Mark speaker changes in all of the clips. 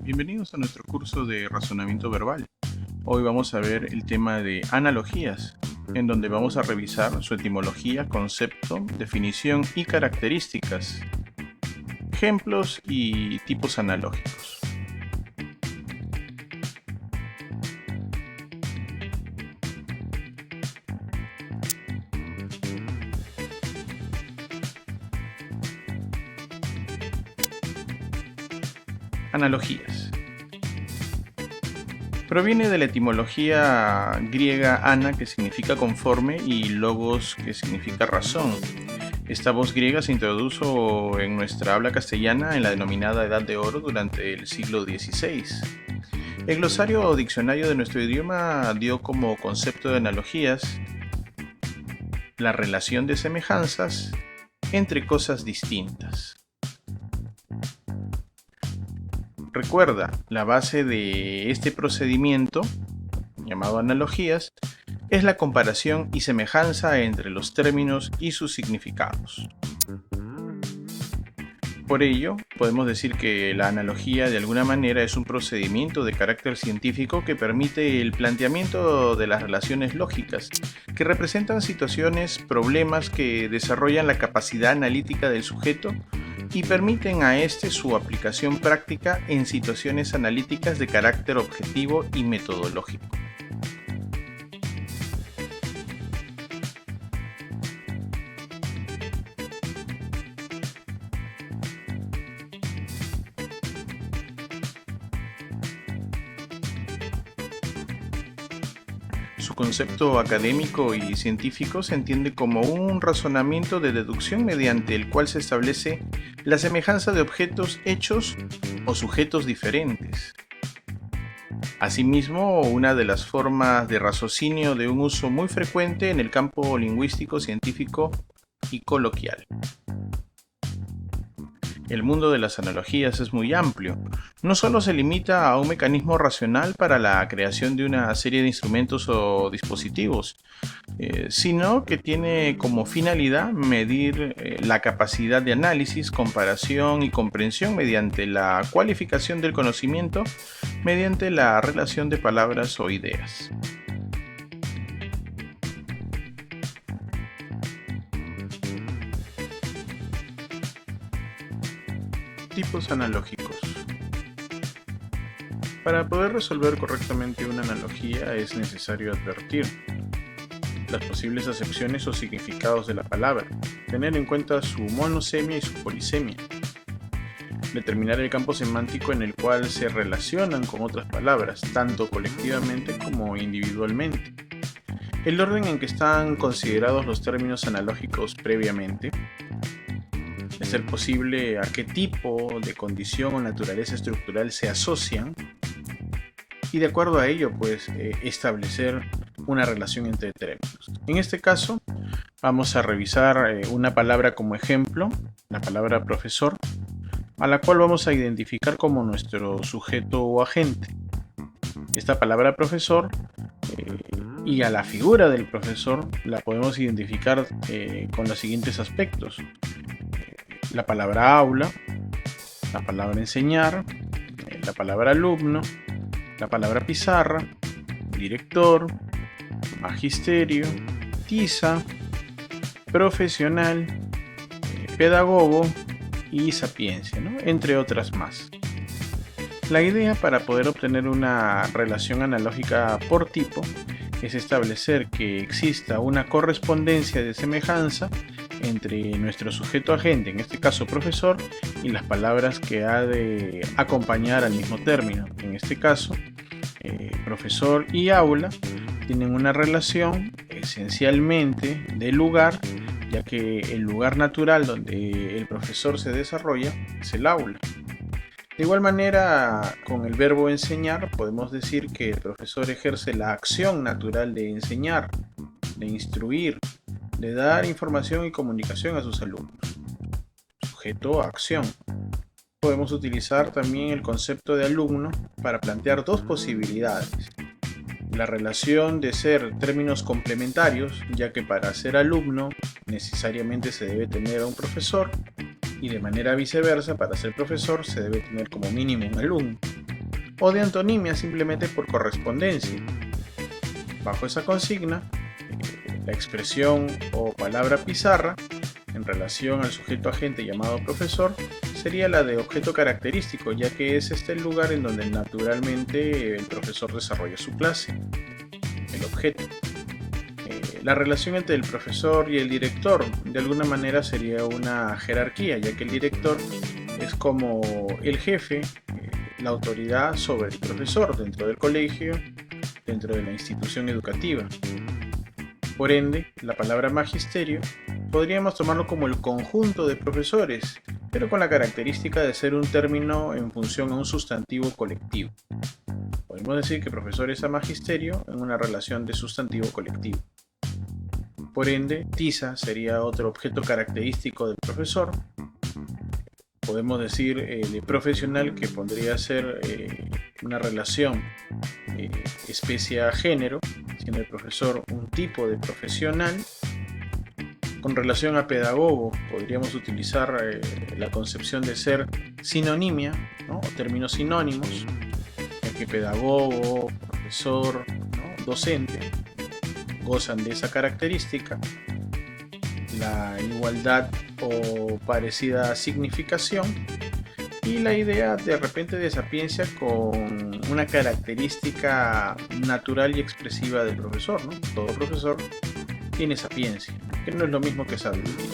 Speaker 1: Bienvenidos a nuestro curso de razonamiento verbal. Hoy vamos a ver el tema de analogías, en donde vamos a revisar su etimología, concepto, definición y características, ejemplos y tipos analógicos. Analogías. Proviene de la etimología griega ana, que significa conforme, y logos, que significa razón. Esta voz griega se introdujo en nuestra habla castellana en la denominada Edad de Oro durante el siglo XVI. El glosario o diccionario de nuestro idioma dio como concepto de analogías la relación de semejanzas entre cosas distintas. Recuerda, la base de este procedimiento, llamado analogías, es la comparación y semejanza entre los términos y sus significados. Por ello, podemos decir que la analogía de alguna manera es un procedimiento de carácter científico que permite el planteamiento de las relaciones lógicas, que representan situaciones, problemas que desarrollan la capacidad analítica del sujeto y permiten a éste su aplicación práctica en situaciones analíticas de carácter objetivo y metodológico. Su concepto académico y científico se entiende como un razonamiento de deducción mediante el cual se establece la semejanza de objetos, hechos o sujetos diferentes. Asimismo, una de las formas de raciocinio de un uso muy frecuente en el campo lingüístico, científico y coloquial. El mundo de las analogías es muy amplio. No solo se limita a un mecanismo racional para la creación de una serie de instrumentos o dispositivos, sino que tiene como finalidad medir la capacidad de análisis, comparación y comprensión mediante la cualificación del conocimiento, mediante la relación de palabras o ideas. Tipos analógicos. Para poder resolver correctamente una analogía es necesario advertir las posibles acepciones o significados de la palabra, tener en cuenta su monosemia y su polisemia, determinar el campo semántico en el cual se relacionan con otras palabras, tanto colectivamente como individualmente, el orden en que están considerados los términos analógicos previamente, de ser posible a qué tipo de condición o naturaleza estructural se asocian y de acuerdo a ello establecer una relación entre términos. En este caso vamos a revisar una palabra como ejemplo, la palabra profesor, a la cual vamos a identificar como nuestro sujeto o agente. Esta palabra profesor y a la figura del profesor la podemos identificar con los siguientes aspectos: la palabra aula, la palabra enseñar, la palabra alumno, la palabra pizarra, director, magisterio, tiza, profesional, pedagogo y sapiencia, ¿no? Entre otras más. La idea para poder obtener una relación analógica por tipo es establecer que exista una correspondencia de semejanza entre nuestro sujeto agente, en este caso profesor, y las palabras que ha de acompañar al mismo término. En este caso, profesor y aula tienen una relación esencialmente de lugar, ya que el lugar natural donde el profesor se desarrolla es el aula. De igual manera, con el verbo enseñar podemos decir que el profesor ejerce la acción natural de enseñar, de instruir, de dar información y comunicación a sus alumnos. Sujeto, acción. Podemos utilizar también el concepto de alumno para plantear dos posibilidades. La relación de ser términos complementarios, ya que para ser alumno necesariamente se debe tener a un profesor, y de manera viceversa, para ser profesor se debe tener como mínimo un alumno. o de antonimia simplemente por correspondencia. Bajo esa consigna, la expresión o palabra pizarra en relación al sujeto agente llamado profesor sería la de objeto característico, ya que es este el lugar en donde naturalmente el profesor desarrolla su clase, el objeto. La relación entre el profesor y el director de alguna manera sería una jerarquía, ya que el director es como el jefe, la autoridad sobre el profesor dentro del colegio, dentro de la institución educativa. Por ende, la palabra magisterio podríamos tomarlo como el conjunto de profesores, pero con la característica de ser un término en función a un sustantivo colectivo. Podemos decir que profesor es a magisterio en una relación de sustantivo colectivo. Por ende, tiza sería otro objeto característico del profesor. Podemos decir de profesional, que podría ser una relación especie a género, siendo el profesor un tipo de profesional. Con relación a pedagogo, podríamos utilizar la concepción de ser sinonimia, ¿no? O términos sinónimos, ya que pedagogo, profesor, ¿no? Docente gozan de esa característica. La igualdad o parecida significación, y la idea de repente de sapiencia con una característica natural y expresiva del profesor, ¿no? Todo profesor tiene sapiencia, que no es lo mismo que sabiduría.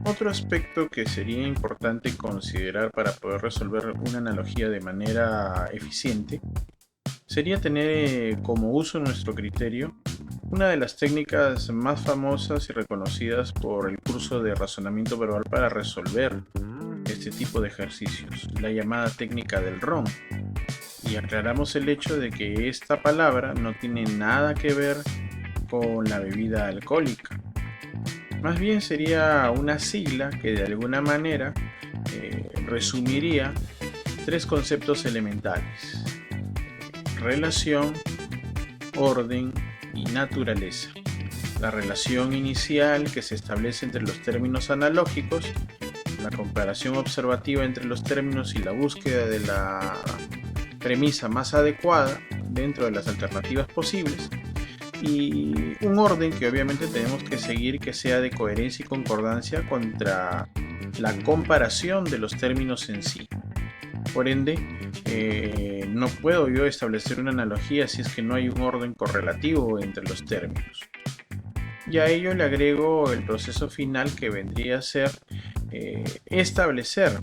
Speaker 1: Otro aspecto que sería importante considerar para poder resolver una analogía de manera eficiente sería tener como uso en nuestro criterio una de las técnicas más famosas y reconocidas por el curso de razonamiento verbal para resolver este tipo de ejercicios, la llamada técnica del ron. Y aclaramos el hecho de que esta palabra no tiene nada que ver con la bebida alcohólica. Más bien sería una sigla que de alguna manera resumiría tres conceptos elementales: relación, orden y naturaleza. La relación inicial que se establece entre los términos analógicos, la comparación observativa entre los términos y la búsqueda de la premisa más adecuada dentro de las alternativas posibles, y un orden que obviamente tenemos que seguir, que sea de coherencia y concordancia contra la comparación de los términos en sí. Por ende, no puedo yo establecer una analogía si es que no hay un orden correlativo entre los términos. Y a ello le agrego el proceso final, que vendría a ser establecer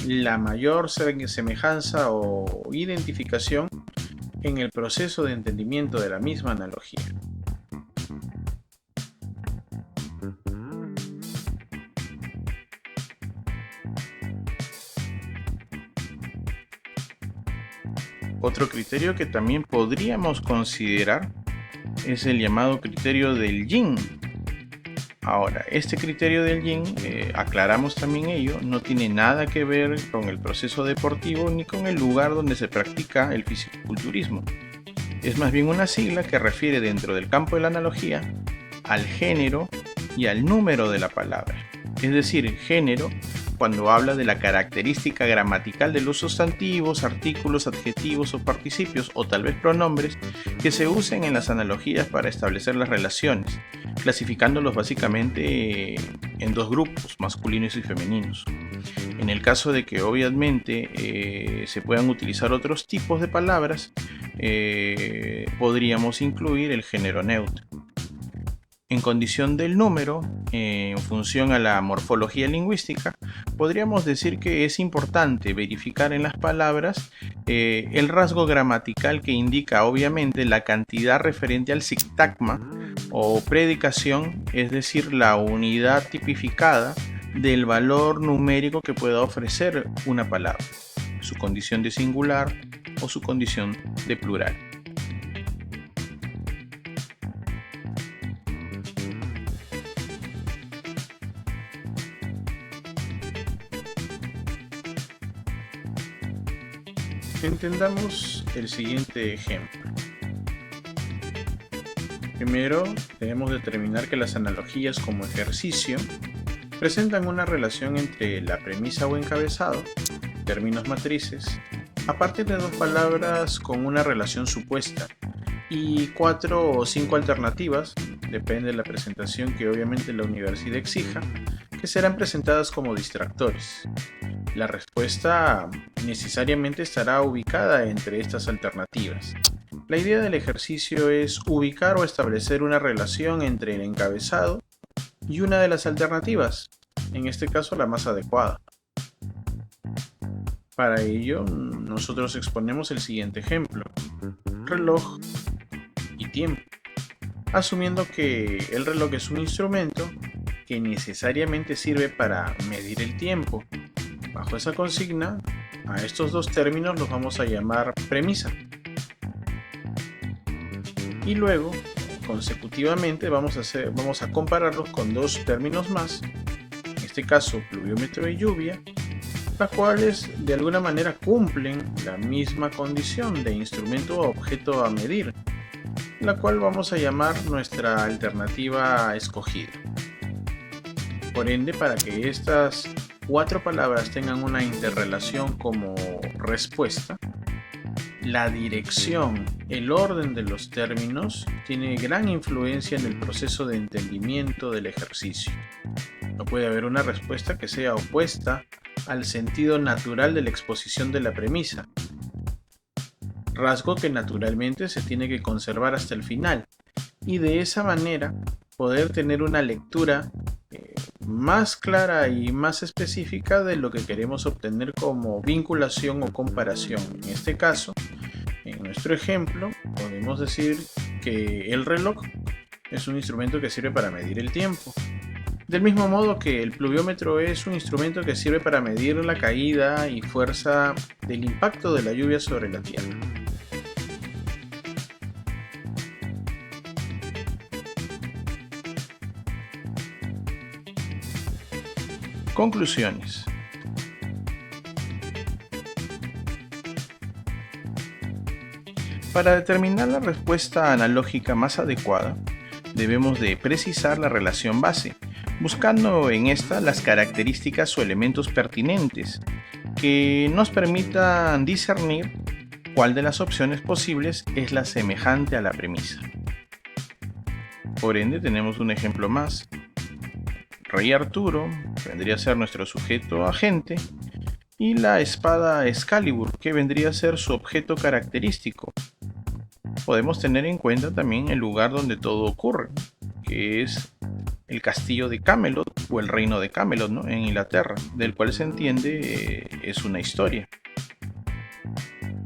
Speaker 1: la mayor semejanza o identificación en el proceso de entendimiento de la misma analogía. Otro criterio que también podríamos considerar es el llamado criterio del yin. Ahora, este criterio del yin, aclaramos también ello, no tiene nada que ver con el proceso deportivo ni con el lugar donde se practica el fisiculturismo. Es más bien una sigla que refiere, dentro del campo de la analogía, al género y al número de la palabra. Es decir, género cuando habla de la característica gramatical de los sustantivos, artículos, adjetivos o participios, o tal vez pronombres, que se usen en las analogías para establecer las relaciones, clasificándolos básicamente en dos grupos, masculinos y femeninos. En el caso de que obviamente se puedan utilizar otros tipos de palabras, podríamos incluir el género neutro. En condición del número, en función a la morfología lingüística, podríamos decir que es importante verificar en las palabras el rasgo gramatical que indica obviamente la cantidad referente al sintagma o predicación, es decir, la unidad tipificada del valor numérico que pueda ofrecer una palabra, su condición de singular o su condición de plural. Entendamos el siguiente ejemplo. Primero, debemos determinar que las analogías como ejercicio presentan una relación entre la premisa o encabezado, términos matrices, a partir de dos palabras con una relación supuesta, y 4 o 5 alternativas, depende de la presentación que obviamente la universidad exija, que serán presentadas como distractores. La respuesta necesariamente estará ubicada entre estas alternativas. La idea del ejercicio es ubicar o establecer una relación entre el encabezado y una de las alternativas, en este caso la más adecuada. Para ello, nosotros exponemos el siguiente ejemplo: reloj y tiempo, asumiendo que el reloj es un instrumento que necesariamente sirve para medir el tiempo. Bajo esa consigna, a estos dos términos los vamos a llamar premisa. Y luego, consecutivamente, vamos a compararlos con dos términos más, en este caso pluviómetro y lluvia, las cuales de alguna manera cumplen la misma condición de instrumento o objeto a medir, la cual vamos a llamar nuestra alternativa escogida. Por ende, para que estas 4 palabras tengan una interrelación como respuesta, la dirección, el orden de los términos tiene gran influencia en el proceso de entendimiento del ejercicio. No puede haber una respuesta que sea opuesta al sentido natural de la exposición de la premisa, rasgo que naturalmente se tiene que conservar hasta el final, y de esa manera poder tener una lectura más clara y más específica de lo que queremos obtener como vinculación o comparación. En este caso, en nuestro ejemplo, podemos decir que el reloj es un instrumento que sirve para medir el tiempo. Del mismo modo que el pluviómetro es un instrumento que sirve para medir la caída y fuerza del impacto de la lluvia sobre la tierra. Conclusiones. Para determinar la respuesta analógica más adecuada, debemos de precisar la relación base, buscando en esta las características o elementos pertinentes que nos permitan discernir cuál de las opciones posibles es la semejante a la premisa. Por ende, tenemos un ejemplo más. Rey Arturo vendría a ser nuestro sujeto agente y la espada Excalibur, que vendría a ser su objeto característico. Podemos tener en cuenta también el lugar donde todo ocurre, que es el castillo de Camelot o el reino de Camelot, ¿no?, en Inglaterra, del cual se entiende es una historia.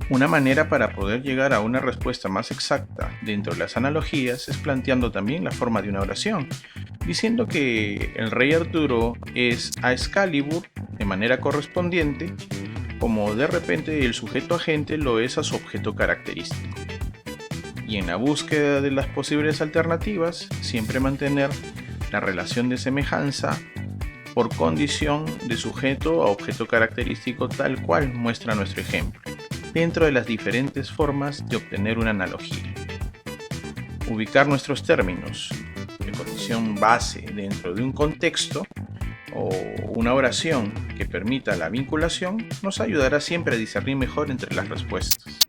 Speaker 1: Una manera para poder llegar a una respuesta más exacta dentro de las analogías es planteando también la forma de una oración, diciendo que el rey Arturo es a Excalibur de manera correspondiente, como de repente el sujeto agente lo es a su objeto característico. Y en la búsqueda de las posibles alternativas, siempre mantener la relación de semejanza por condición de sujeto a objeto característico, tal cual muestra nuestro ejemplo, dentro de las diferentes formas de obtener una analogía. Ubicar nuestros términos de condición base dentro de un contexto o una oración que permita la vinculación nos ayudará siempre a discernir mejor entre las respuestas.